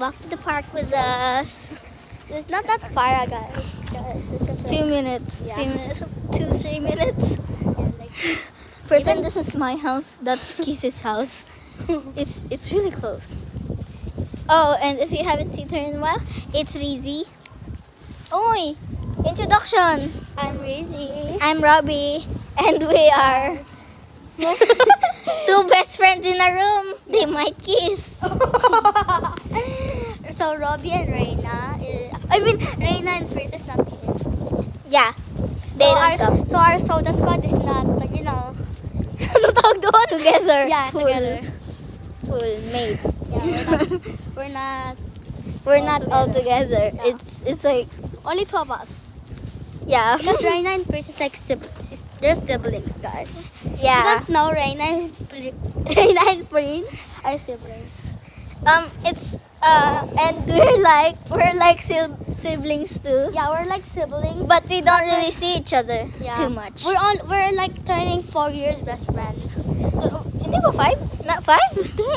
walk to the park with us. It's not that far, guys. It's just Few minutes. Yeah. Few minutes. 2-3 minutes. like Pretend this is my house. That's Kiss's house. It's really close. Oh, and if you haven't seen her in a while, it's Rizzy. Oy! Introduction! I'm Rizzy. I'm Robbie, and we are two best friends in a room. They might kiss. So Robbie and Reina Reina and Princess not here. Yeah. They don't come. So our soda squad is not, you know, Ano tawag doon? Together. Yeah, Full. together. Full mate. Yeah, we're not We're not all together. Yeah. It's like, only two of us. yeah. Because Reina and Princess they're siblings, guys. Yeah. You don't know Reina and Prince are siblings. It's and we're like siblings too. Yeah, we're like siblings. But we don't really see each other Yeah. too much. We're like turning 4 years best friends. Hindi ba 5? Not 5? Hindi.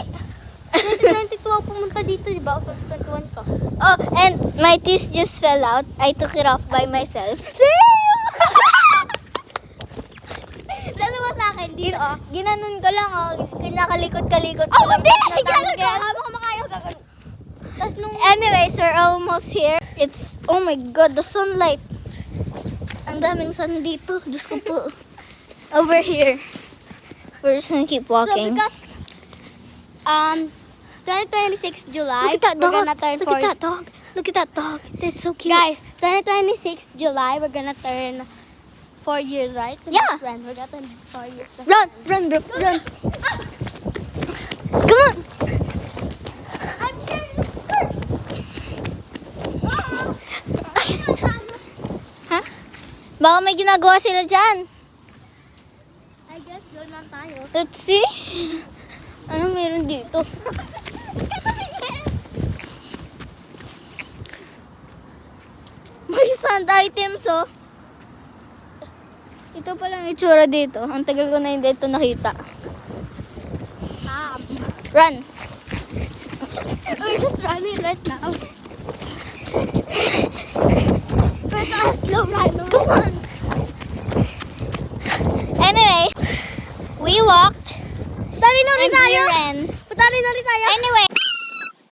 2022 ako pumunta dito, di ba? 2021 ka. Oh, and my teeth just fell out. I took it off by myself. Dalawa sa akin dito, oh. Ginanon ko lang, oh. Kinakalikot-kalikot ko Oh, lang. hindi! Natanggal. Gano'n ko! Habang kumakain ako gagawin. Tapos nung... Anyways, we're almost here. It's, oh my God, the sunlight. Ang daming sun dito. Diyos ko po. Over here. We're just gonna keep So walking. because 2026 July, Look at that we're dog. gonna turn Look at that dog. Look at that dog. That's so cute. Guys, 2026 July, we're gonna turn 4 years, right? Yeah. Friend, we're gonna turn 4 years. Run, run, bro, run. Come on. I'm getting Ha? Baka may ginagawa sila dyan. I guess doon lang tayo. Let's see. Ano meron dito? May sand items, oh. Ito pala ang itsura dito. Ang tagal ko na hindi ito nakita. Run. We're just running right now. We're not slow runner. Come on. Anyway, we walked Patali na rin and we tayo. ran. Patali na rin tayo. Anyway,